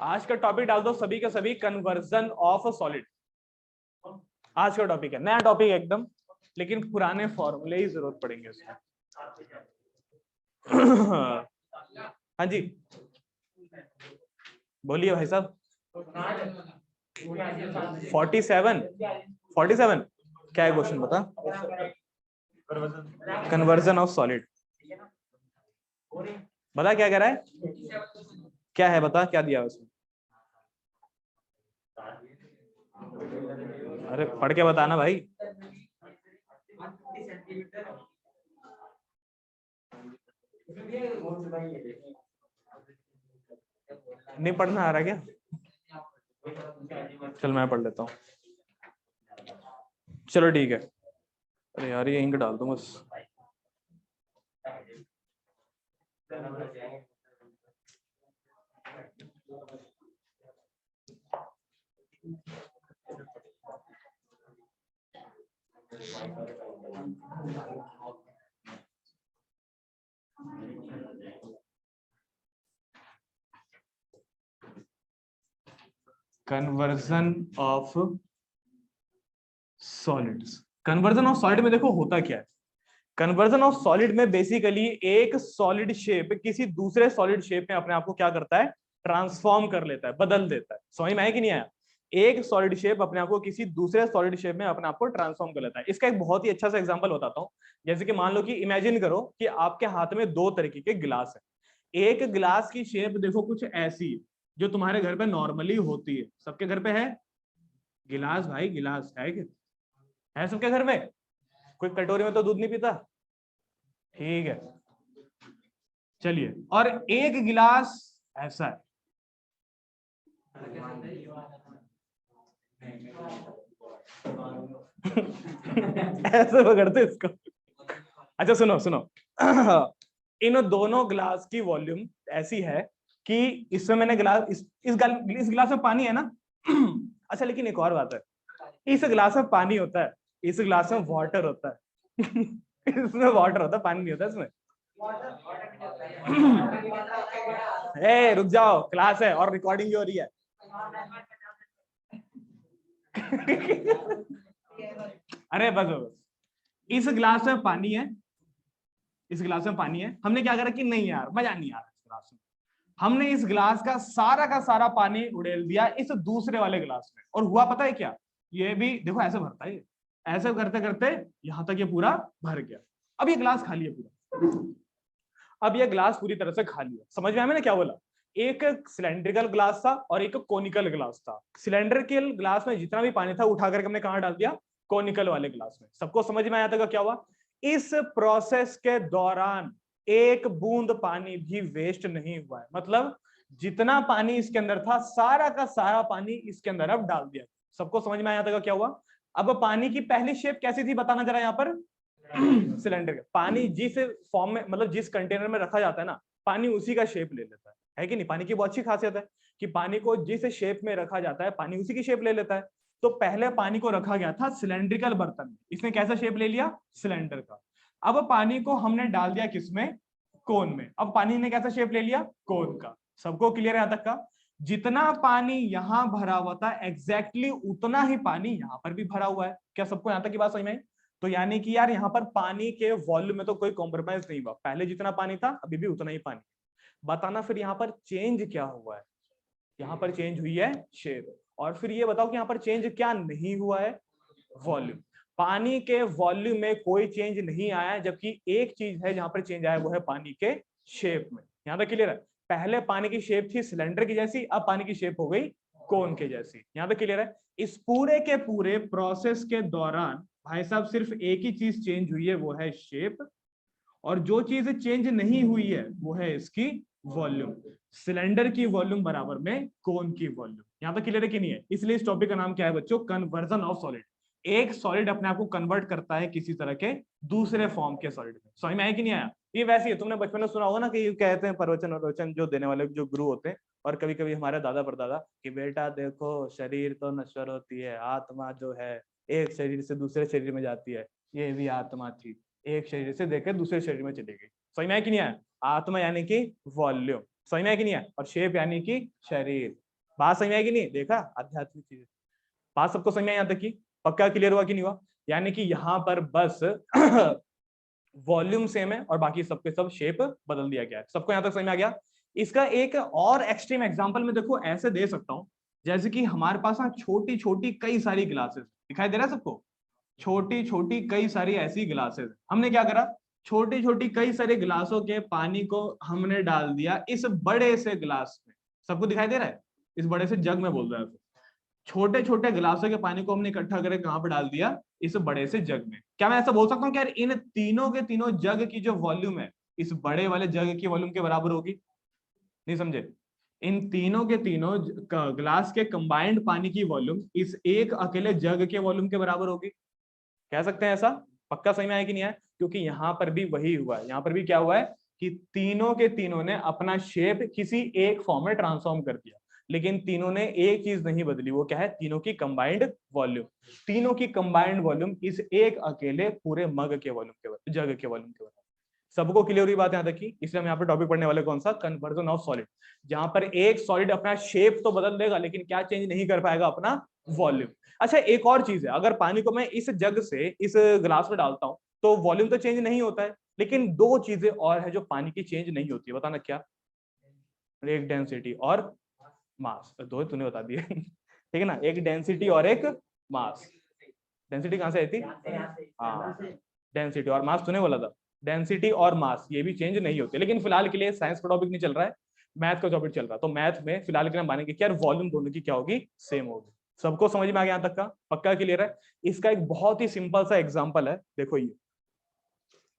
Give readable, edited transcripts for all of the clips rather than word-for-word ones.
आज का टॉपिक डाल दो सभी के सभी, कन्वर्जन ऑफ सॉलिड। आज का टॉपिक है, नया टॉपिक एकदम, लेकिन पुराने फॉर्मूले ही जरूरत पड़ेंगे उसमें। हाँ जी बोलिए भाई साहब। 47 क्या है क्वेश्चन बता। कन्वर्जन ऑफ सॉलिड बता क्या कह रहा है, क्या है बता, क्या दिया उसमें। अरे पढ़ के बताना भाई। नहीं पढ़ना आ रहा क्या? चल मैं पढ़ लेता हूँ, चलो ठीक है। अरे यार ये इंक डाल दूं बस। Conversion of solids. Conversion of solid में देखो होता क्या है। कन्वर्जन ऑफ सॉलिड में बेसिकली एक सॉलिड शेप किसी दूसरे सॉलिड शेप में अपने आप को क्या करता है, ट्रांसफॉर्म कर लेता है, बदल देता है। समझ में आया कि नहीं आया? एक सॉलिड शेप अपने आप को किसी दूसरे सॉलिड शेप में अपने आप को ट्रांसफॉर्म कर लेता है। इसका एक बहुत ही अच्छा सा एग्जांपल बताता हूं। जैसे कि मान लो कि इमेजिन करो कि आपके हाथ में दो तरीके के गिलास है। एक गिलास की शेप देखो कुछ ऐसी जो तुम्हारे घर पे नॉर्मली होती है, सबके घर पे है गिलास भाई, गिलास है कि है सबके घर में? कोई कटोरी में तो दूध नहीं पीता, ठीक है चलिए। और एक गिलास ऐसा है, ऐसे पकड़ते इसको। अच्छा सुनो सुनो, इन दोनों ग्लास की वॉल्यूम ऐसी है कि इसमें मैंने गिलास इस गिलास में पानी है ना। अच्छा लेकिन एक और बात है, इस गिलास में पानी होता है, इस गिलास में वाटर होता है। इसमें वाटर होता है, पानी नहीं होता इसमें। ए रुक जाओ, क्लास है और रिकॉर्डिंग भी हो रही है। अरे बस बस, इस गिलास में पानी है, इस गिलास में पानी है। हमने क्या करा कि नहीं यार मजा नहीं आ रहा इस गिलास में, हमने इस गिलास का सारा पानी उड़ेल दिया इस दूसरे वाले गिलास में। और हुआ पता है क्या, ये भी देखो ऐसे भरता है, ऐसे करते करते यहां तक ये पूरा भर गया। अब ये गिलास खाली है पूरा, अब ये ग्लास पूरी तरह से खाली है। समझ में आया मैंने क्या बोला? एक सिलेंड्रिकल ग्लास था और एक कोनिकल ग्लास था। सिलेंड्रिकल ग्लास में जितना भी पानी था उठा करके हमने कहां डाल दिया, कोनिकल वाले ग्लास में। सबको समझ में आया था क्या हुआ? इस प्रोसेस के दौरान एक बूंद पानी भी वेस्ट नहीं हुआ है। मतलब जितना पानी इसके अंदर था सारा का सारा पानी इसके अंदर अब डाल दिया। सबको समझ में आया था क्या हुआ? अब पानी की पहली शेप कैसी थी बताना जरा यहाँ पर। सिलेंडर का पानी जिस फॉर्म में, मतलब जिस कंटेनर में रखा जाता है ना, पानी उसी का शेप ले लेता है कि नहीं? पानी की बहुत अच्छी खासियत है कि पानी को जिस शेप में रखा जाता है पानी उसी की शेप ले लेता है। तो पहले पानी को रखा गया था सिलेंड्रिकल बर्तन में, इसने कैसा शेप ले लिया, सिलेंडर का। अब पानी को हमने डाल दिया किसमें, कोन में। अब पानी ने कैसा शेप ले लिया, कोन का। सबको क्लियर है यहां तक का? जितना पानी यहां भरा हुआ था एग्जैक्टली उतना ही पानी यहां पर भी भरा हुआ है। क्या सबको यहां तक की बात समझ में आई? तो यानी कि यार यहाँ पर पानी के वॉल्यूम में तो कोई कॉम्प्रोमाइज नहीं हुआ, पहले जितना पानी था अभी भी उतना ही पानी। बताना फिर यहाँ पर चेंज क्या हुआ है? यहाँ पर चेंज हुई है शेप। और फिर ये बताओ कि यहाँ पर चेंज क्या नहीं हुआ है, वॉल्यूम। पानी के वॉल्यूम में कोई चेंज नहीं आया, जबकि एक चीज है जहां पर चेंज आया वो है पानी के शेप में। यहां तक क्लियर है? पहले पानी की शेप थी सिलेंडर की जैसी, अब पानी की शेप हो गई कोन के जैसी। यहां तक क्लियर है? इस पूरे के पूरे प्रोसेस के दौरान भाई साहब सिर्फ एक ही चीज चेंज हुई है, वो है शेप। और जो चीज चेंज नहीं हुई है वो है इसकी वॉल्यूम। सिलेंडर की वॉल्यूम बराबर में कोन की वॉल्यूम। यहां तक क्लियर है कि नहीं है? इसलिए इस टॉपिक का नाम क्या है बच्चों, कन्वर्जन ऑफ सॉलिड। एक सॉलिड अपने आप को कन्वर्ट करता है किसी तरह के दूसरे फॉर्म के सॉलिड में। समझ में आया कि नहीं आया? ये वैसे ही तुमने बचपन में सुना होगा ना कि कहते हैं प्रवचन वचन जो देने वाले जो गुरु होते हैं, और कभी कभी हमारे दादा परदादा, कि बेटा देखो शरीर तो नश्वर होती है, आत्मा जो है एक शरीर से दूसरे शरीर में जाती है, ये भी आत्मा थी, एक शरीर से देकर दूसरे शरीर में चली गई। समझ में आया कि नहीं आया? आत्मा यानी कि वॉल्यूम, समझ में आया कि नहीं आया? और शेप यानी कि शरीर। बात समझ में आएगी नहीं? देखा आध्यात्मिक चीज, बात सबको समझ में आई यहाँ तक की? पक्का क्लियर हुआ कि नहीं हुआ? यानी कि यहाँ पर बस वॉल्यूम सेम है और बाकी सबके सब शेप बदल दिया गया है। सबको यहाँ तक समझ में आ गया? इसका एक और एक्सट्रीम एग्जांपल मैं देखो ऐसे दे सकता हूँ, जैसे कि हमारे पास ना छोटी छोटी कई सारी ग्लासेस दिखाई दे रहा है सबको, छोटी छोटी कई सारी ऐसी ग्लासेस। हमने क्या करा, छोटी छोटी कई सारे ग्लासों के पानी को हमने डाल दिया इस बड़े से ग्लास में। सबको दिखाई दे रहा है? इस बड़े से जग में बोल रहा है, छोटे छोटे गिलासों के पानी को हमने इकट्ठा करके कहां पर डाल दिया, इस बड़े से जग में। क्या मैं ऐसा बोल सकता हूँ कि यार इन तीनों के तीनों जग की जो वॉल्यूम है इस बड़े वाले जग की वॉल्यूम के बराबर होगी? नहीं समझे? इन तीनों के तीनों ग्लास के कंबाइंड पानी की वॉल्यूम इस एक अकेले जग के वॉल्यूम के बराबर होगी? कह सकते हैं ऐसा? पक्का सही में आया कि नहीं है? क्योंकि यहाँ पर भी वही हुआ है, यहाँ पर भी क्या हुआ है कि तीनों के तीनों ने अपना शेप किसी एक फॉर्म में ट्रांसफॉर्म कर दिया, लेकिन तीनों ने एक चीज नहीं बदली, वो क्या है? तीनों की कंबाइंड वॉल्यूम। तीनों की कंबाइंड वॉल्यूम इस एक अकेले पूरे मग के वॉल्यूम के जग के वॉल्यूम के बराबर। सबको क्लियर हुई बात यहाँ तक की? इसलिए हम यहाँ पे टॉपिक पढ़ने वाले कौन सा? कन्वर्जन ऑफ सॉलिड, जहां पर एक सॉलिड अपना शेप तो बदल देगा लेकिन क्या चेंज नहीं कर पाएगा? अपना वॉल्यूम। अच्छा एक और चीज है, अगर पानी को मैं इस जग से इस ग्लास में डालता हूं तो वॉल्यूम तो चेंज नहीं होता है, लेकिन दो चीजें और है जो पानी की चेंज नहीं होती है। बताना क्या? एक डेंसिटी और मास। दो तूने बता दिए ठीक है ना, एक डेंसिटी और एक मास। डेंसिटी कहां से आई थी? हाँ, डेंसिटी और मास तूने बोला था। डेंसिटी और मास ये भी चेंज नहीं होते, लेकिन फिलहाल के लिए साइंस का टॉपिक नहीं चल रहा है, मैथ का टॉपिक चल रहा है। तो मैथ में फिलहाल के लिए मानेंगे कि यार वॉल्यूम दोनों की क्या होगी? सेम होगी। सबको समझ में आ गया यहाँ तक का? पक्का क्लियर है? इसका एक बहुत ही सिंपल सा एग्जांपल है, देखो ये।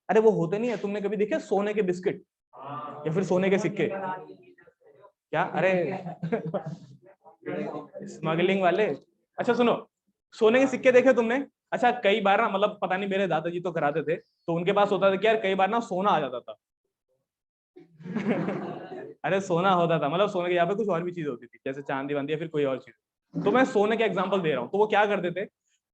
अरे वो होते नहीं है, तुमने कभी देखे सोने के बिस्किट या फिर सोने के सिक्के? क्या? अरे स्मगलिंग वाले। अच्छा सुनो, सोने के सिक्के देखे तुमने? अच्छा कई बार ना, मतलब पता नहीं, मेरे दादाजी तो कराते थे, तो उनके पास होता था कि यार कई बार ना सोना आ जाता था अरे सोना होता था, मतलब सोने के यहाँ पे कुछ और भी चीज होती थी, जैसे चांदी वांदी या फिर कोई और चीज। तो मैं सोने के एग्जांपल दे रहा हूँ। तो वो क्या करते थे,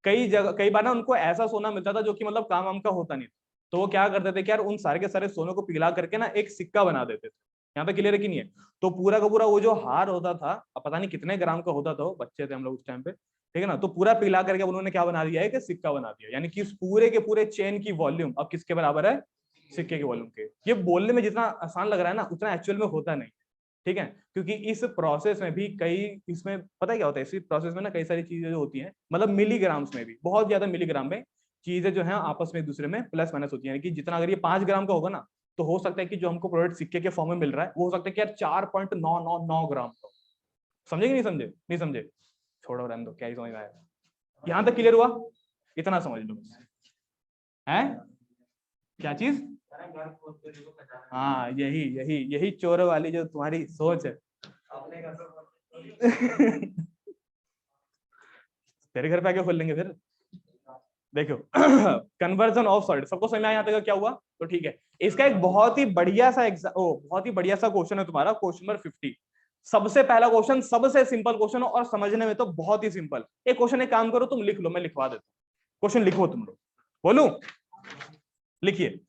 कई जगह कई बार ना उनको ऐसा सोना मिलता था जो कि मतलब काम वाम का होता नहीं था। तो वो क्या करते थे कि यार उन सारे के सारे सोने को पिघला करके ना एक सिक्का बना देते थे। यहाँ पे क्लियर है कि नहीं है? तो पूरा का पूरा वो जो हार होता था, अब पता नहीं कितने ग्राम का होता था, वो बच्चे थे हम लोग उस टाइम पे, ठीक है ना, तो पूरा पिघला करके उन्होंने क्या बना दिया है कि सिक्का बना दिया। यानी कि इस पूरे के पूरे चेन की वॉल्यूम अब किसके बराबर है? सिक्के के वॉल्यूम के। ये बोलने में जितना आसान लग रहा है ना, उतना एक्चुअल में होता नहीं, ठीक है? क्योंकि इस प्रोसेस में भी कई, इसमें पता है क्या होता है, इस प्रोसेस में ना कई सारी चीजें जो होती हैं, मतलब मिलीग्राम्स में भी, बहुत ज्यादा मिलीग्राम में चीजें जो है आपस में एक दूसरे में प्लस माइनस होती है। कि जितना अगर ये 5 ग्राम का होगा ना, तो हो सकता है कि जो हमको प्रोडक्ट सिक्के के फॉर्म में मिल रहा है वो हो सकता है कि यार 4.999 ग्राम का। समझे कि नहीं समझे? नहीं समझे? छोड़ो, रहने दो, क्या ही समझ में आया। यहां तक क्लियर हुआ? इतना समझ लो है। क्या चीज? हाँ, यही यही यही चोर वाली जो तुम्हारी सोच है तेरे घर पे आके खोल लेंगे फिर। देखो कन्वर्जन ऑफ सॉलिड, सबको समझ में आया क्या हुआ? तो ठीक है, इसका एक बहुत ही बढ़िया सा बहुत ही बढ़िया सा क्वेश्चन है तुम्हारा, क्वेश्चन नंबर 50। सबसे पहला क्वेश्चन, सबसे सिंपल क्वेश्चन और समझने में तो बहुत ही सिंपल। एक क्वेश्चन, एक काम करो तुम लिख लो, मैं लिखवा देता हूँ। क्वेश्चन लिखो तुम लोग, बोलूं? लिखिए,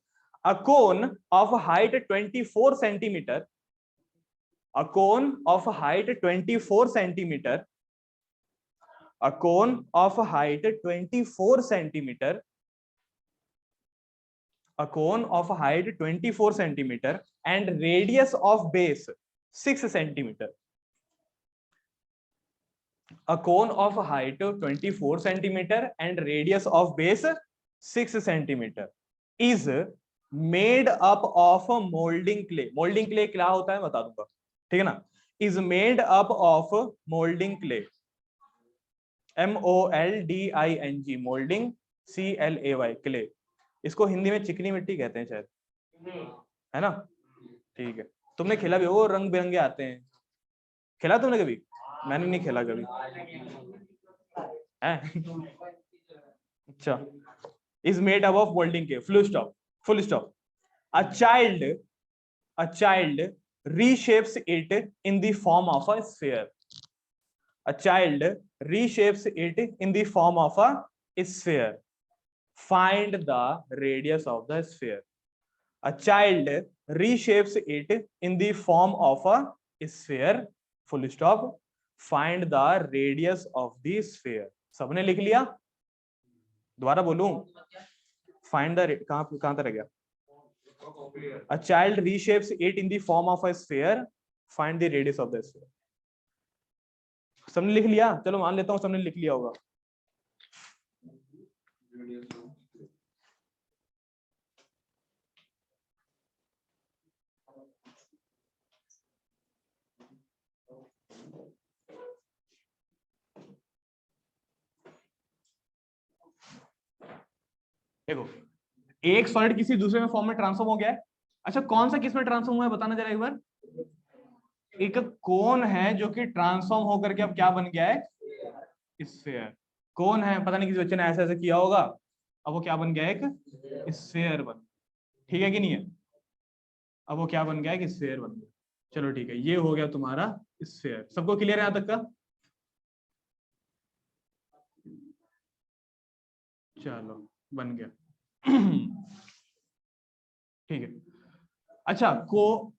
a cone of height 24 centimetre, a cone of height 24 centimeter, a cone of height 24 centimeter, a cone of height 24 centimeter and radius of base 6 centimeter. A cone of height 24 centimeter and radius of base 6 centimeter is made up of molding clay. Molding clay क्या होता है बता दूंगा, ठीक है ना? Is made up of molding clay, MOLDING, moulding CLAY, clay. इसको हिंदी में चिकनी मिट्टी कहते हैं शायद, है ना? ठीक है, तुमने खेला भी हो, रंग बिरंगे आते हैं, खेला तुमने कभी? मैंने नहीं खेला कभी है अच्छा, is made up of moulding के, full stop, full stop. A child reshapes it in the form of a sphere. A child reshapes it in the form of a sphere. Find the radius of the sphere. A child reshapes it in the form of a sphere, full stop. Find the radius of the sphere. सबने लिख लिया? दोबारा बोलूं? Find the, कहां तक रह गया? A child reshapes it in the form of a sphere. Find the radius of the sphere. सबने लिख लिया? चलो मान लेता हूं सबने लिख लिया होगा। देखो, एक सॉलिड किसी दूसरे में फॉर्म में ट्रांसफॉर्म हो गया है। अच्छा, कौन सा किस में ट्रांसफॉर्म हुआ है बताना जरा एक बार। एक कोन है जो कि ट्रांसफॉर्म होकर के अब क्या बन गया है? स्फीयर। कोन है, पता नहीं किसी बच्चे ने ऐसे ऐसे किया होगा, अब वो क्या बन गया? एक स्फीयर बन। ठीक है कि नहीं है? अब वो क्या बन गया? एक स्फीयर बन गया। चलो ठीक है, ये हो गया तुम्हारा स्फीयर। सबको क्लियर है यहां तक का? चलो बन गया। ठीक है। अच्छा, को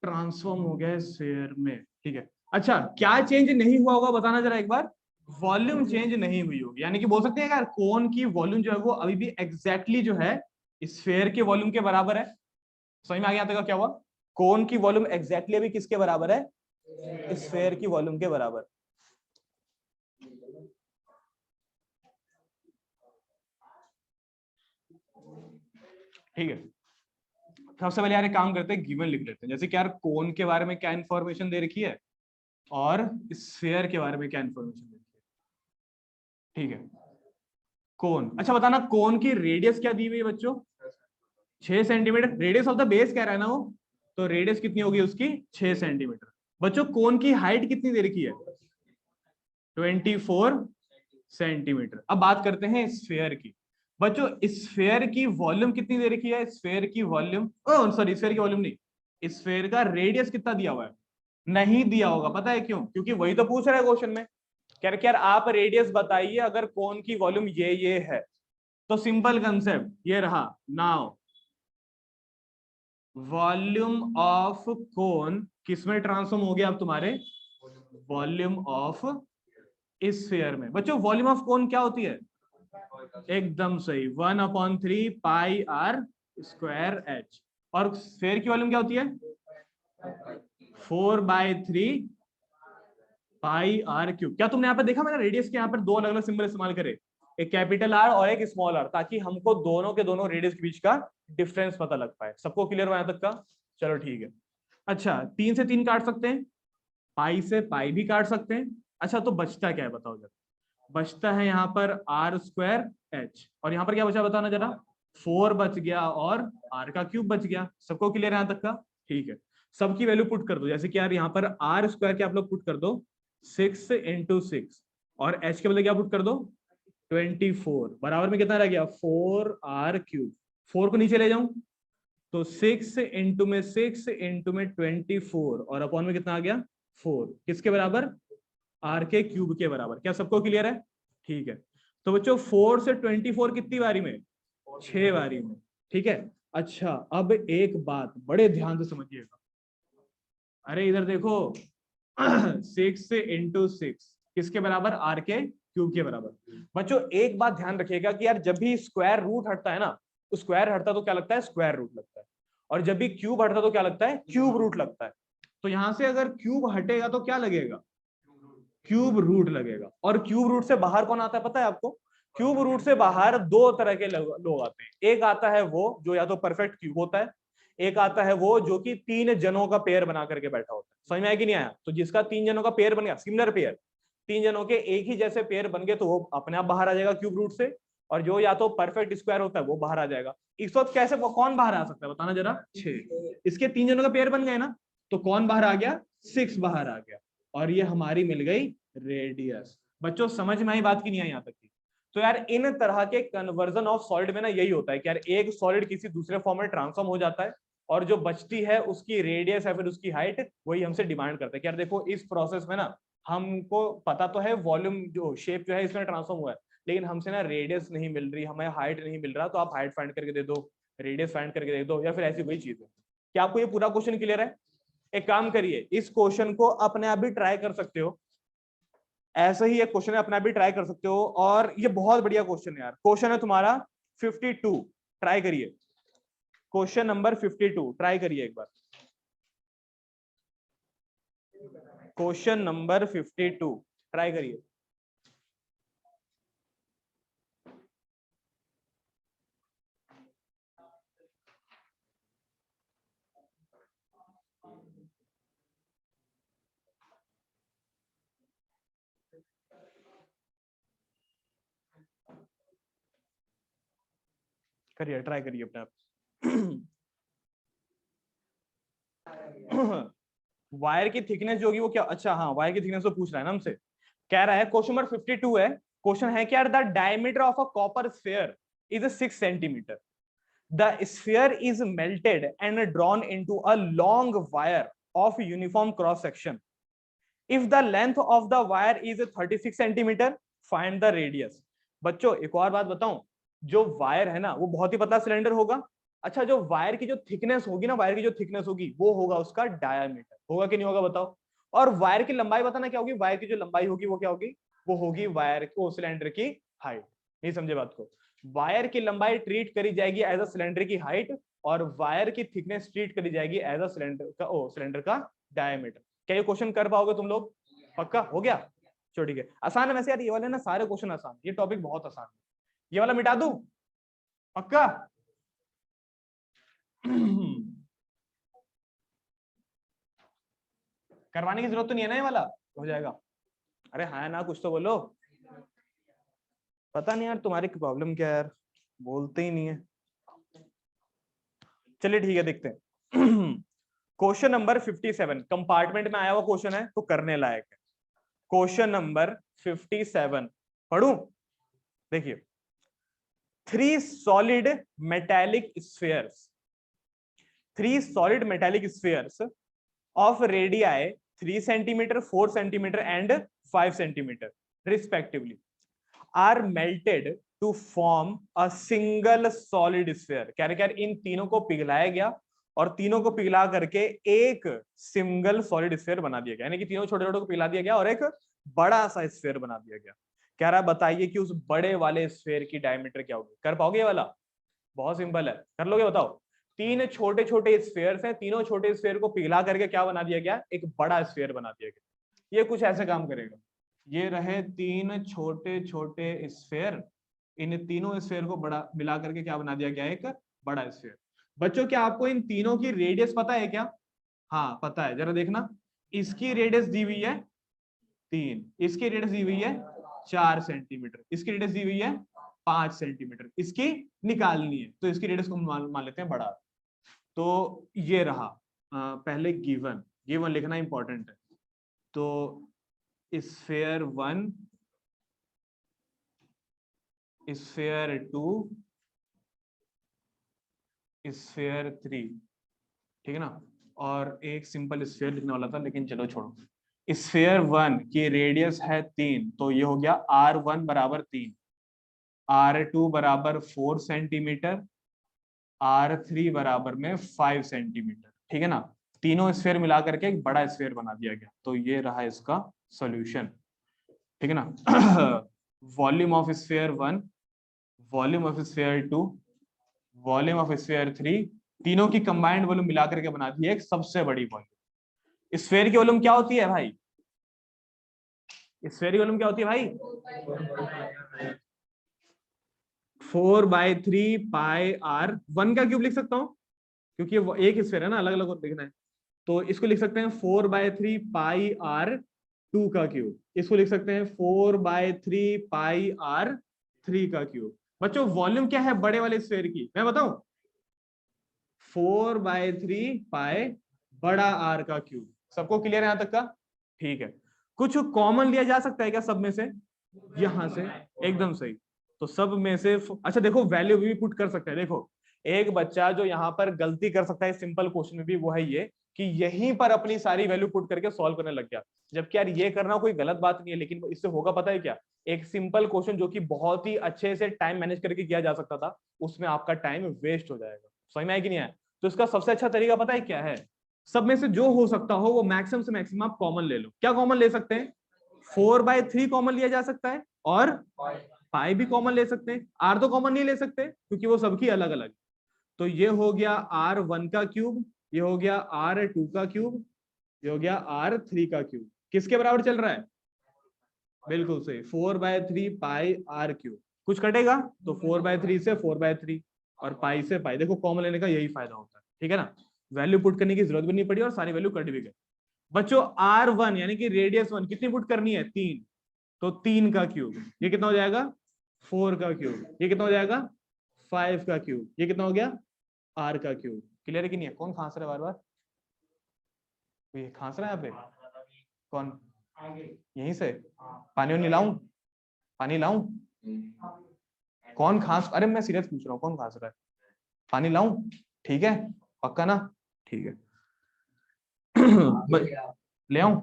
ट्रांसफॉर्म हो गया स्फीयर में। ठीक है। अच्छा, क्या चेंज नहीं हुआ होगा बताना जरा एक बार। वॉल्यूम चेंज नहीं हुई होगी, यानी कि बोल सकते हैं यार कोन की वॉल्यूम जो है वो अभी भी एग्जैक्टली जो है स्फीयर के वॉल्यूम के बराबर है। समझ में आ गया तक क्या हुआ? कोन की वॉल्यूम एग्जैक्टली अभी किसके बराबर है? स्फीयर की वॉल्यूम के बराबर। ठीक है। सबसे पहले यार एक काम करते हैं, गिवन लिख लेते हैं। जैसे कि यार कोन के बारे में क्या इंफॉर्मेशन दे रखी है और स्फीयर के बारे में क्या इंफॉर्मेशन दे रखी है। ठीक है। कोन, अच्छा बताना कोन की रेडियस क्या दी हुई है बच्चों? 6 centimetre. Radius of the base कह रहा है ना वो, तो रेडियस कितनी होगी उसकी? 6 सेंटीमीटर। बच्चों कोन की हाइट कितनी दे रखी है? 24 सेंटीमीटर। अब बात करते हैं स्फीयर की। बच्चों स्फीयर की वॉल्यूम कितनी दे रखी है? स्फीयर की वॉल्यूम, सॉरी स्फीयर की वॉल्यूम नहीं, स्फीयर का रेडियस कितना दिया हुआ है? नहीं दिया होगा। पता है क्यों? क्योंकि वही तो पूछ रहा है क्वेश्चन में। कह रहे यार आप रेडियस बताइए अगर कोन की वॉल्यूम ये है। तो सिंपल कंसेप्ट ये रहा। नाउ वॉल्यूम ऑफ कोन किसमें ट्रांसफॉर्म हो गया? अब तुम्हारे वॉल्यूम ऑफ स्फीयर में। बच्चों वॉल्यूम ऑफ कोन क्या होती है? एकदम सही, 1/3 पाई आर स्क्वायर एच। और स्फीयर की वॉल्यूम क्या होती है? 4/3 पाई आर क्यूब। क्या तुमने यहाँ पे देखा? मैंने रेडियस के यहाँ पर दो अलग अलग सिंबल इस्तेमाल करे, एक कैपिटल आर और एक स्मॉल आर, ताकि हमको दोनों के दोनों रेडियस के बीच का डिफरेंस पता लग पाए। सबको क्लियर हुआ यहाँ तक का? चलो ठीक है। अच्छा, 3 से 3 काट सकते हैं, पाई से पाई भी काट सकते हैं। अच्छा तो बचता क्या है बताओ जरा? बचता है यहाँ पर आर स्क्वायर एच, और यहाँ पर क्या बचा बताना जरा? 4 बच गया और आर का क्यूब बच गया। सबको क्लियर है यहाँ तक का? ठीक है। सबकी वैल्यू पुट कर दो, जैसे कि यार यहाँ पर आर स्क्वायर के आप लोग पुट कर दो 6 × 6, और एच के बदले क्या पुट कर दो? 24 बराबर में कितना रह गया? 4r cube. 4 को नीचे ले जाऊं तो 6 इंटू में 6 इंटू में 24, और अपॉन में कितना आ गया? 4। किसके बराबर? आर के क्यूब के बराबर। क्या सबको क्लियर है? ठीक है। तो बच्चों 4 से 24 कितनी बारी में? 6 बारी में। ठीक है। अच्छा अब एक बात बड़े ध्यान से समझिएगा। अरे इधर देखो 6 इंटू 6 किसके बराबर? आर के क्यूब के बराबर। बच्चों एक बात ध्यान रखिएगा कि यार जब भी स्क्वायर रूट हटता है ना, तो स्क्वायर हटता तो क्या लगता है? स्क्वायर रूट लगता है। और जब भी क्यूब हटता तो क्या लगता है? क्यूब रूट लगता है। तो यहां से अगर क्यूब हटेगा तो क्या लगेगा? क्यूब रूट लगेगा। और क्यूब रूट से बाहर कौन आता है पता है आपको? क्यूब रूट से बाहर दो तरह के लोग आते हैं। एक आता है वो जो या तो परफेक्ट क्यूब होता है, एक आता है वो जो कि 3 जनों का पेयर बना करके बैठा होता है। समझ में आया कि नहीं आया? तो जिसका 3 जनों का पेयर बन गया, सिमिलर पेयर, 3 जनों के एक ही जैसे पेयर बन गए, तो वो अपने आप बाहर आ जाएगा क्यूब रूट से। और जो या तो परफेक्ट स्क्वायर होता है वो बाहर आ जाएगा। इस वक्त कैसे कौन बाहर आ सकता है बताना जरा? 6। इसके 3 जनों का पेयर बन गए ना, तो कौन बाहर आ गया? 6 बाहर आ गया। और ये हमारी मिल गई रेडियस। बच्चों समझ में आई बात की नहीं आई यहाँ तक की? तो यार इन तरह के कन्वर्जन ऑफ सॉलिड में ना यही होता है कि यार एक सॉलिड किसी दूसरे फॉर्म में ट्रांसफॉर्म हो जाता है, और जो बचती है उसकी रेडियस या फिर उसकी हाइट वही हमसे डिमांड करता है कि यार देखो इस प्रोसेस में ना हमको पता तो है वॉल्यूम जो शेप जो है इसमें ट्रांसफॉर्म हुआ है, लेकिन हमसे ना रेडियस नहीं मिल रही, हमें हाइट नहीं मिल रहा, तो आप हाइट फाइंड करके दे दो, रेडियस फाइंड करके दे दो, या फिर ऐसी कोई चीज है। क्या आपको ये पूरा क्वेश्चन क्लियर है? एक काम करिए, इस क्वेश्चन को अपने आप भी ट्राई कर सकते हो। ऐसा ही एक क्वेश्चन है, अपना भी ट्राई कर सकते हो, और ये बहुत बढ़िया क्वेश्चन है यार। क्वेश्चन है तुम्हारा 52, ट्राई करिए। क्वेश्चन नंबर 52 ट्राई करिए एक बार। क्वेश्चन नंबर 52 ट्राई करिए। करिए, ट्राई करिए अपने आप। वायर की थिकनेस जो होगी वो क्या, अच्छा हाँ वायर की थिकनेस तो पूछ रहा है ना हमसे। कह रहा है क्वेश्चन नंबर 52 है, क्वेश्चन है क्या, the diameter of a copper sphere is 6 centimetre, the sphere is melted and drawn into a long wire of uniform cross section, if the length of the wire is 36 centimetre, find the radius. बच्चों एक और बात बताऊं, जो wire है ना वो बहुत ही पतला सिलेंडर होगा। अच्छा जो वायर की जो थिकनेस होगी ना, वायर की जो थिकनेस होगी वो होगा उसका डायामीटर, होगा कि नहीं होगा बताओ। और वायर की लंबाई बताना क्या होगी, वायर की जो लंबाई होगी वो क्या होगी, वो होगी वायर को सिलेंडर की हाइट। नहीं समझे बात को, वायर की लंबाई ट्रीट करी जाएगी एज अ सिलेंडर की हाइट, और वायर की थिकनेस ट्रीट करी जाएगी एज अ सिलेंडर का डायमीटर। क्या ये क्वेश्चन कर पाओगे तुम लोग, पक्का हो गया। चलो ठीक है, आसान है वैसे यार ये वाले ना, सारे क्वेश्चन आसान, ये टॉपिक बहुत आसान है। ये वाला मिटा दूं, पक्का। करवाने की जरूरत तो नहीं है ना, ये वाला हो जाएगा। अरे हाँ ना, कुछ तो बोलो। पता नहीं यार तुम्हारी प्रॉब्लम क्या है यार, बोलते ही नहीं है। चलिए ठीक है, देखते हैं। क्वेश्चन नंबर 57 कंपार्टमेंट में आया हुआ क्वेश्चन है तो करने लायक है। क्वेश्चन नंबर 57 पढ़ूं, देखिए। 3 solid metallic spheres, 3 solid metallic spheres of radii 3 centimeter, 4 centimeter and 5 centimeter respectively are melted to form a single solid sphere। कह रहे यार इन तीनों को पिघलाया गया और तीनों को पिघला करके एक सिंगल सॉलिड स्फीयर बना दिया गया, यानी कि तीनों छोटे छोटे को पिघला दिया गया और एक बड़ा सा स्फीयर बना दिया गया। कह रहा बताइए कि उस बड़े वाले स्फीयर की डायमीटर क्या होगी। कर पाओगे ये वाला, बहुत सिंपल है, कर लोगे बताओ। 3 छोटे छोटे स्फीयर्स हैं, तीनों छोटे स्फीयर को पिघला करके क्या बना दिया गया, एक बड़ा स्फीयर बना दिया गया। ये कुछ ऐसे काम करेगा, ये रहे 3 छोटे छोटे स्फीयर, इन तीनों स्फीयर को बड़ा मिला करके क्या बना दिया गया, एक बड़ा स्फीयर। बच्चों क्या आपको इन तीनों की रेडियस पता है क्या, हाँ पता है, जरा देखना। इसकी रेडियस दी हुई है 3, इसकी रेडियस दी हुई है 4 सेंटीमीटर, इसकी रेडियस दी हुई है 5 सेंटीमीटर, इसकी निकालनी है तो इसकी रेडियस को मान लेते हैं बड़ा। तो ये रहा पहले गिवन, गिवन लिखना इंपॉर्टेंट है। तो स्फीयर 1, स्फीयर 2, स्फीयर 3, ठीक है ना। और एक सिंपल स्फीयर लिखने वाला था लेकिन चलो छोड़ो। स्फीयर 1 की रेडियस है 3, तो ये हो गया R1 बराबर 3, R2 बराबर 4 सेंटीमीटर, R3 बराबर में 5 सेंटीमीटर, ठीक है ना। तीनों स्फीयर मिला करके एक बड़ा स्फीयर बना दिया गया, तो ये रहा इसका सॉल्यूशन, ठीक है ना। Volume of sphere 1, volume of sphere 2, volume of sphere 3, तीनों की कंबाइंड वॉल्यूम मिला करके बना दी एक सबसे बड़ी वॉल्यूम। स्फीयर की वॉल्यूम क्या होती है भाई, स्फीयर की वॉल्यूम क्या होती है भाई, 4/3 पाई r। 1 का क्यूब लिख सकता हूं क्योंकि वो एक स्फीयर है ना, अलग अलग लिखना है, तो इसको लिख सकते हैं 4/3 पाई r2 का क्यूब, इसको लिख सकते हैं 4/3 पाई r3 का क्यूब। बच्चों वॉल्यूम क्या है बड़े वाले स्फीयर की, मैं बताऊं, 4/3 पाई बड़ा r का क्यूब। सबको क्लियर है यहां तक का, ठीक है। कुछ कॉमन लिया जा सकता है क्या सब में से, यहां से, एकदम सही। तो सब में से अच्छा देखो वैल्यू भी पुट कर सकते हैं। देखो एक बच्चा जो यहाँ पर गलती कर सकता है सिंपल क्वेश्चन में भी, वो है ये कि यहीं पर अपनी सारी वैल्यू पुट करके सॉल्व करने लग गया। जबकि यार ये करना कोई गलत बात नहीं है, लेकिन इससे होगा पता है क्या, एक सिंपल क्वेश्चन जो कि बहुत ही अच्छे से टाइम मैनेज करके किया जा सकता था, उसमें आपका टाइम वेस्ट हो जाएगा। समझ में आया कि नहीं आया। तो इसका सबसे अच्छा तरीका पता है क्या है, सब में से जो हो सकता हो वो मैक्सिमम से मैक्सिमम आप कॉमन ले लो। क्या कॉमन ले सकते हैं, 4/3 कॉमन लिया जा सकता है और पाई भी कॉमन ले सकते हैं। आर तो कॉमन नहीं ले सकते क्योंकि वो सबकी अलग अलग। तो ये हो गया R1 का क्यूब, ये हो गया R2 का क्यूब, ये हो गया R3 का क्यूब। किसके बराबर चल रहा है? बिल्कुल सही, 4/3 पाई R क्यूब। कुछ कटेगा तो 4/3 से 4/3 और पाई से पाई। देखो कॉमन लेने का यही फायदा होता है, ठीक है ना। वैल्यू पुट करने की जरूरत भी नहीं पड़ी और सारी वैल्यू कट भी गई। बच्चों R1 यानी कि रेडियस 1 कितनी पुट करनी है? 3। तो 3 का क्यूब, ये कितना हो जाएगा? 4 का क्यूब। ये कितना हो जाएगा? 5 का क्यूब। ये कितना हो गया? R का क्यूब। क्लियर है कि नहीं है? कौन खांस रहा है बार बार? ये खांस रहा है यहाँ पे कौन? यहीं से पानी नहीं लाऊं? पानी लाऊं? कौन खांस? अरे मैं सीरियस पूछ रहा हूँ, कौन खांस रहा है? पानी लाऊं? ठीक है, पक्का ना? ठीक है ले आऊं?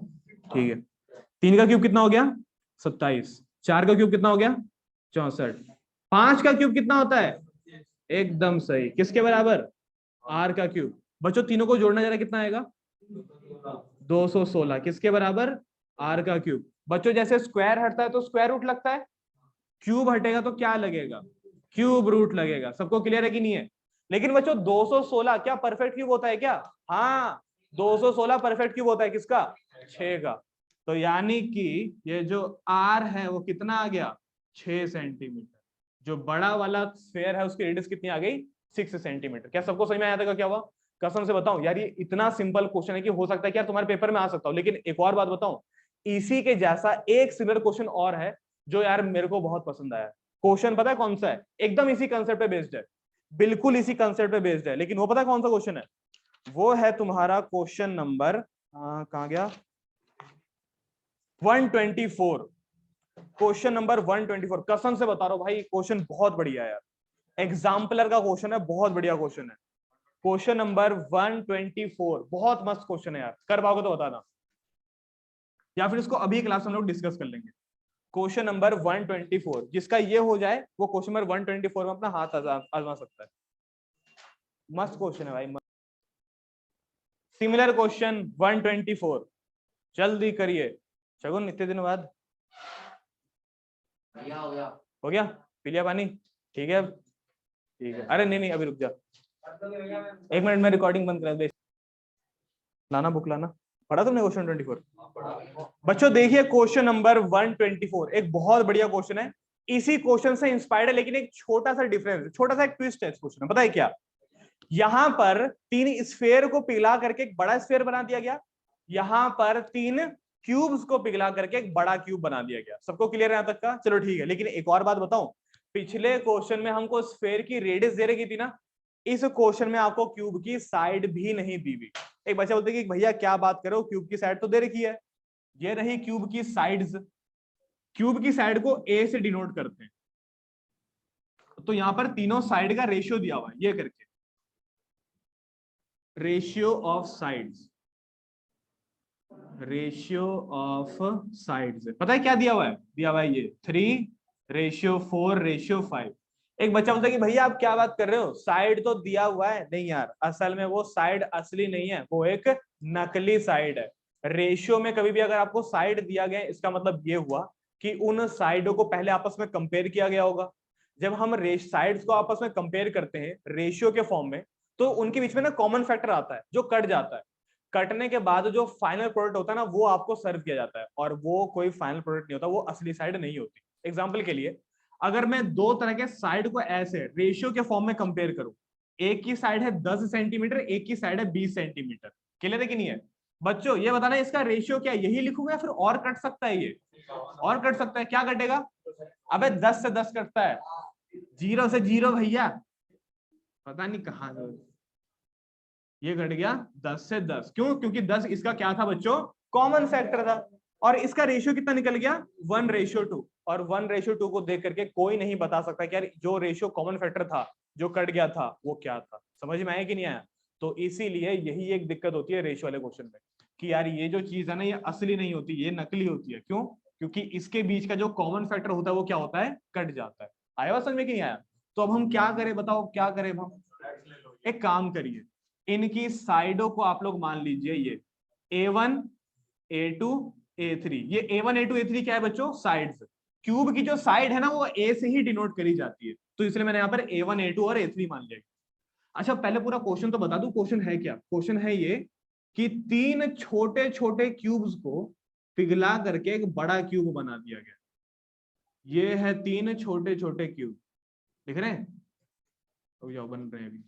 ठीक है। 3 का क्यूब कितना हो गया? 27। 4 का क्यूब कितना हो गया? 64। 5 का क्यूब कितना होता है? एकदम सही, किसके बराबर? R का क्यूब। बच्चों तीनों को जोड़ना जरा, कितना आएगा? 216। किसके बराबर? R का क्यूब। बच्चों जैसे स्क्वायर हटता है तो स्क्वायर रूट लगता है, क्यूब हटेगा तो क्या लगेगा? क्यूब रूट लगेगा। सबको क्लियर है कि नहीं है? लेकिन बच्चों 216 क्या परफेक्ट क्यूब होता है क्या? हाँ, 216 परफेक्ट क्यूब होता है। किसका? 6 का। तो यानी कि ये जो R है वो कितना आ गया? 6 सेंटीमीटर। जो बड़ा वाला स्फेयर है उसकी रेडियस कितनी आ गई? 6 सेंटीमीटर। क्या सबको समझ में आया था क्या हुआ? कसम से बताऊं यार, ये इतना सिंपल क्वेश्चन है कि हो सकता है कि यार तुम्हारे पेपर में आ सकता हो। लेकिन एक और बात बताऊं, इसी के जैसा एक सिमिलर क्वेश्चन और है जो यार मेरे को बहुत पसंद आया। क्वेश्चन पता है कौन सा है? एकदम इसी कंसेप्ट पे बेस्ड है, बिल्कुल इसी कंसेप्ट पे बेस्ड है। लेकिन वो पता है कौन सा क्वेश्चन है? वो है तुम्हारा क्वेश्चन नंबर कहां गया? 124। Question number 124। कसम से बता रहा हूं भाई, क्वेश्चन बहुत बढ़िया है यार। एग्जाम्पलर का क्वेश्चन है, बहुत बढ़िया क्वेश्चन है। क्वेश्चन नंबर 124 बहुत मस्त क्वेश्चन है यार। कर पाओगे तो बताना, या फिर इसको अभी क्लास में लोग डिस्कस कर लेंगे। क्वेश्चन नंबर 124 जिसका ये हो जाए वो क्वेश्चन नंबर 124 में अपना हाथ आजमा सकता है। मस्त क्वेश्चन है भाई। सिमिलर क्वेश्चन 124, जल्दी करिए। शगुन इतने दिन बाद हो गया? पी लिया पानी? ठीक है, ठीक है। अरे नहीं नहीं अभी रुक जा, 1 मिनट में रिकॉर्डिंग बंद करा दे। लाना बुक लाना। पढ़ा तुमने क्वेश्चन 24? बच्चों देखिए क्वेश्चन नंबर 124 एक बहुत बढ़िया क्वेश्चन है, इसी क्वेश्चन से इंस्पायर्ड है। लेकिन एक छोटा सा डिफरेंस, छोटा सा एक ट्विस्ट है इस क्वेश्चन में। पता है क्या? यहां पर 3 स्फेयर को पिघला करके एक बड़ा स्फेयर बना दिया गया, यहां पर 3 क्यूब्स को पिघला करके एक बड़ा क्यूब बना दिया गया। सबको क्लियर है यहां तक का? चलो ठीक है। लेकिन एक और बात बताऊं, पिछले क्वेश्चन में हमको स्फेयर की रेडियस दे रखी थी ना, इस क्वेश्चन में आपको क्यूब की साइड भी नहीं दी हुई। एक बच्चा बोलते कि भैया क्या बात करो, क्यूब की साइड तो दे रखी है। ये रही क्यूब की साइड्स। क्यूब की साइड को ए से डिनोट करते हैं, तो यहां पर तीनों साइड का रेशियो दिया हुआ है, ये करके ratio of sides, ratio of sides. पता है क्या दिया हुआ है? दिया हुआ है ये 3:4:5। एक बच्चा बोलता है कि भैया आप क्या बात कर रहे हो, साइड तो दिया हुआ है। नहीं यार, असल में वो साइड असली नहीं है, वो एक नकली साइड है। रेशियो में कभी भी अगर आपको साइड दिया गया, इसका मतलब ये हुआ कि उन साइडों को पहले आपस में कंपेयर किया गया होगा। जब हम साइड्स को आपस में कंपेयर करते हैं रेशियो के फॉर्म में, तो उनके बीच में ना कॉमन फैक्टर आता है जो कट जाता है। कटने के बाद जो फाइनल प्रोडक्ट होता है ना, वो आपको सर्व किया जाता है, और वो कोई फाइनल प्रोडक्ट नहीं होता, वो असली साइड नहीं होती। एग्जाम्पल के लिए, अगर मैं दो तरह के साइड को ऐसे रेशियो के फॉर्म में कंपेयर करूं, एक की साइड है 10 सेंटीमीटर, एक की साइड है 20 सेंटीमीटर। क्लियर है कि नहीं है? बच्चों ये बताना इसका रेशियो क्या है, यही लिखूंगा या फिर और कट सकता है? ये और कट सकता है। क्या कटेगा? अबे 10 से 10 कटता है, 0 से 0 भैया। पता नहीं कहां ये घट गया 10 से 10। क्यों? क्योंकि 10 इसका क्या था बच्चों? कॉमन फैक्टर था। और इसका रेशियो कितना निकल गया? 1:2। और 1:2 को देख करके कोई नहीं बता सकता कि यार जो रेशियो कॉमन फैक्टर था जो कट गया था वो क्या था। समझ में आया कि नहीं आया? तो इसीलिए यही एक दिक्कत होती है रेशियो वाले क्वेश्चन में, कि यार ये जो चीज है ना, ये असली नहीं होती, ये नकली होती है। क्यों? क्योंकि इसके बीच का जो कॉमन फैक्टर होता है वो क्या होता है? कट जाता है। आया समझ में कि नहीं आया? तो अब हम क्या करें, बताओ क्या करें हम? एक काम करिए, इनकी साइडों को आप लोग मान लीजिए ये A1 A2 A3। ये A1 A2 A3 क्या है बच्चों? साइड्स। क्यूब की जो साइड है ना वो A से ही डिनोट करी जाती है, तो इसलिए मैंने यहाँ पर A1 A2 और A3 मान लिया। अच्छा पहले पूरा क्वेश्चन तो बता दूं, क्वेश्चन है क्या? क्वेश्चन है ये कि तीन छोटे छोटे क्यूब्स को पिघला करके एक बड़ा क्यूब बना दिया गया। ये है तीन छोटे छोटे क्यूब, दिख रहे हैं? तो जाओ बन रहे हैं अभी,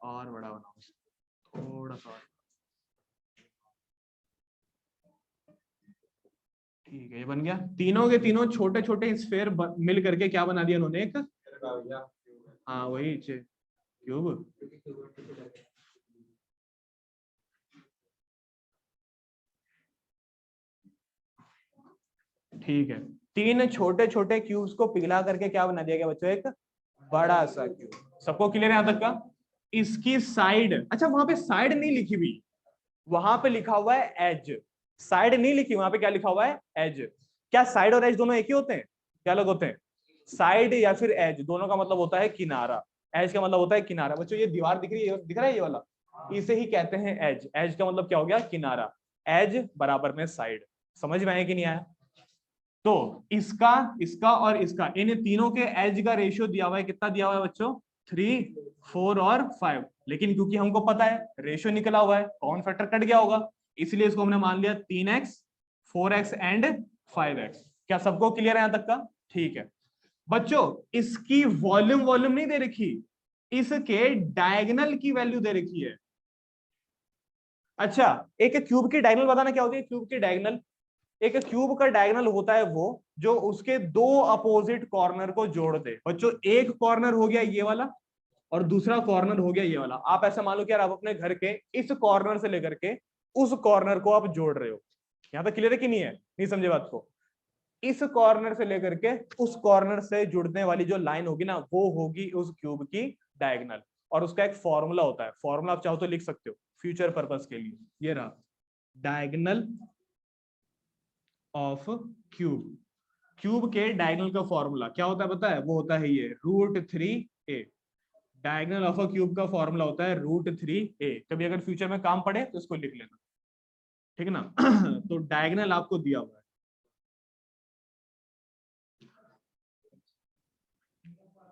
और बड़ा बनाओ थोड़ा सा। ठीक है, ये बन गया। तीनों के तीनों छोटे छोटे स्फेयर मिल करके क्या बना दिया उन्होंने? एक, हाँ वही क्यूब। ठीक है, तीन छोटे छोटे क्यूब्स को पिघला करके क्या बना दिया गया बच्चों? एक बड़ा सा क्यूब। सबको क्लियर है यहां तक का? इसकी साइड, अच्छा वहां पे साइड नहीं लिखी हुई, वहां पे लिखा हुआ है एज। साइड नहीं लिखी, वहां पे क्या लिखा हुआ है? एज। क्या साइड और एज दोनों एक ही होते हैं? क्या अलग होते हैं? साइड या फिर एज दोनों का मतलब होता है किनारा। एज का मतलब होता है किनारा। बच्चों ये दीवार दिख रही है, दिख रहा है ये वाला, इसे ही कहते हैं एज। एज का मतलब क्या हो गया? किनारा। एज बराबर में साइड। समझ में आया कि नहीं आया? तो इसका, इसका और इसका, इन तीनों के एज का रेशियो दिया हुआ है। कितना दिया हुआ है बच्चों? 3, 4 और 5। लेकिन क्योंकि हमको पता है रेशियो निकला हुआ है, कॉमन फैक्टर कट गया होगा, इसलिए इसको हमने मान लिया 3x, 4x एंड 5x। क्या सबको क्लियर है यहां तक का? ठीक है बच्चों, इसकी वॉल्यूम वॉल्यूम नहीं दे रखी, इसके डायगोनल की वैल्यू दे रखी है। अच्छा, एक क्यूब की डायगोनल बताना क्या होती है? क्यूब की डायगोनल, एक क्यूब का डायगोनल होता है वो जो उसके दो अपोजिट कॉर्नर को जोड़ दे। बच्चों एक कॉर्नर हो गया ये वाला और दूसरा कॉर्नर हो गया ये वाला। आप ऐसा मान लो कि यार आप अपने घर के इस कॉर्नर से लेकर के उस कॉर्नर को आप जोड़ रहे हो। यहां तक क्लियर है कि नहीं है? नहीं समझे बात को? इस कॉर्नर से लेकर के उस कॉर्नर से जुड़ने वाली जो लाइन होगी ना, वो होगी उस क्यूब की डायगोनल। और उसका एक फॉर्मूला होता है, फॉर्मूला आप चाहो तो लिख सकते हो फ्यूचर पर्पस के लिए। ये रहा डायगोनल ऑफ क्यूब। क्यूब के डायगोनल का फॉर्मूला क्या होता है पता है? वो होता है ये √3a। Diagonal of a cube का फॉर्मूला होता है √3a। कभी अगर फ्यूचर में काम पड़े तो इसको लिख लेना, ठीक है ना? तो डायगोनल आपको दिया हुआ है,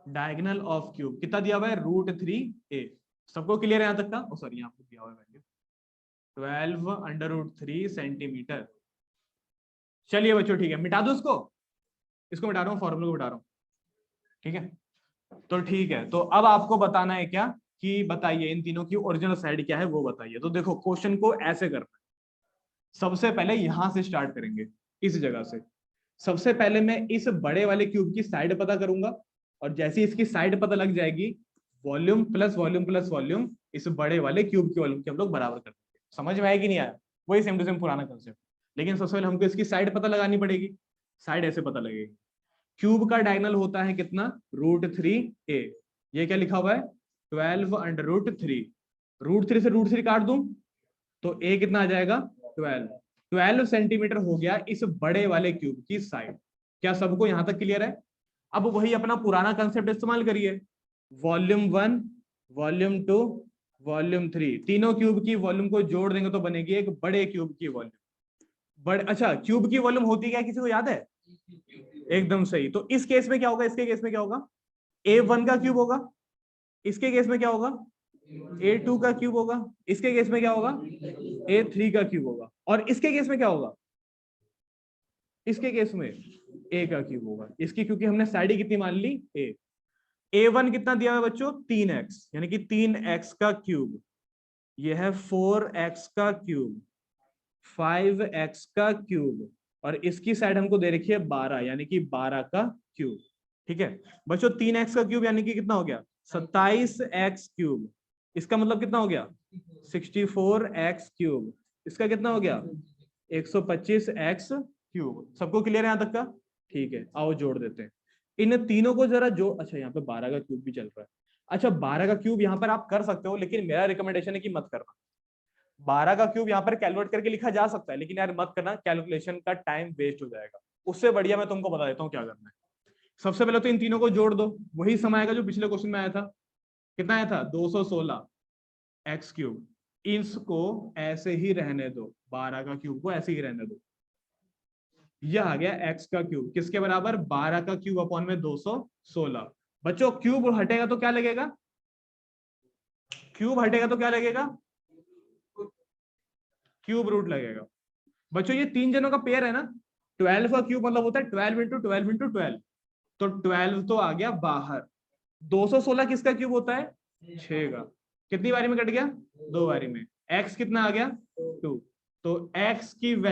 डायगोनल ऑफ क्यूब कितना दिया हुआ है? √3a। सबको क्लियर है यहां तक का? ओ सॉरी, यहाँ पे दिया हुआ है वैल्यू 12√3 सेंटीमीटर। चलिए बच्चों ठीक है, मिटा दो इसको, इसको मिटा रहा हूँ, फॉर्मूला को मिटा रहा हूँ, ठीक है? तो ठीक है, तो अब आपको बताना है क्या कि बताइए इन तीनों की ओरिजिनल साइड क्या है वो बताइए। तो देखो क्वेश्चन को ऐसे करना है, सबसे पहले यहां से स्टार्ट करेंगे, इस जगह से। सबसे पहले मैं इस बड़े वाले क्यूब की साइड पता करूंगा, और जैसे इसकी साइड पता लग जाएगी, volume plus volume plus volume इस बड़े वाले क्यूब की वॉल्यूम के हम लोग बराबर कर देंगे। समझ में आया कि नहीं आया? वही सेम टू सेम पुराना कंसेप्ट। लेकिन सबसे पहले हमको इसकी साइड पता लगानी पड़ेगी। साइड ऐसे पता लगेगी, क्यूब का डायगोनल होता है कितना? √3a। ये क्या लिखा हुआ है? 12√3। √3 से √3 काट दूं तो a कितना आ जाएगा? 12। 12 सेंटीमीटर हो गया इस बड़े वाले क्यूब की साइड। क्या सबको यहां तक क्लियर है? अब वही अपना पुराना कंसेप्ट इस्तेमाल करिए, वॉल्यूम 1, वॉल्यूम 2, वॉल्यूम 3, तीनों क्यूब की वॉल्यूम को जोड़ देंगे तो बनेगी एक बड़े क्यूब की वॉल्यूम। बड़े, अच्छा क्यूब की वॉल्यूम होती क्या, किसी को याद है? एकदम सही। तो इस केस में क्या होगा? इसके केस में क्या होगा? A1 का क्यूब होगा। इसके केस में क्या होगा? A2 का क्यूब होगा। इसके केस में क्या होगा? A3 का क्यूब होगा। और इसके केस में क्या होगा? इसके केस में A का क्यूब होगा। इसकी क्योंकि हमने साइड ही कितनी मान ली? A। A1 कितना दिया हुआ है बच्चों? 3x, यानी कि 3x का क्यूब। यह है 4x का क्यूब, 5x का क्यूब, और इसकी साइड हमको दे रखी है 12, यानी कि 12 का क्यूब। ठीक है बच्चों, 3x का क्यूब यानी कि कितना हो गया? 27x cube. इसका मतलब कितना हो गया? 64x cube. इसका कितना हो गया? 125x cube. सबको क्लियर है यहां तक का? ठीक है, आओ जोड़ देते हैं इन तीनों को जरा जो। अच्छा यहाँ पे 12 का क्यूब भी चल रहा है। अच्छा 12 का क्यूब यहाँ पर आप कर सकते हो, लेकिन मेरा रिकमेंडेशन है कि मत करना। 12 का क्यूब यहाँ पर कैलकुलेट करके लिखा जा सकता है, लेकिन यार मत करना, कैलकुलेशन का टाइम वेस्ट हो जाएगा। उससे बढ़िया मैं तुमको बता देता हूँ क्या करना है। सबसे पहले तो इन तीनों को जोड़ दो, वही सम आएगा जो पिछले क्वेश्चन में आया था। कितना आया था? 216 एक्स क्यूब। इसको ऐसे ही रहने दो, 12 का क्यूब को ऐसे ही रहने दो। यह आ गया x का क्यूब किसके बराबर, 12 का क्यूब अपॉन में 216। बच्चों क्यूब हटेगा तो क्या लगेगा, क्यूब हटेगा तो क्या लगेगा, क्यूब रूट लगेगा। बच्चों ये तीन जनों का पेयर है ना, 12 का क्यूब मतलब होता है 12 इंटू 12 इंटू 12, तो 12 तो आ गया बाहर। 216 किसका क्यूब होता है, 6 का। कितनी बारी में कट गया, 2 बारी में। x कितना आ गया, 2। तो x की वैल्यू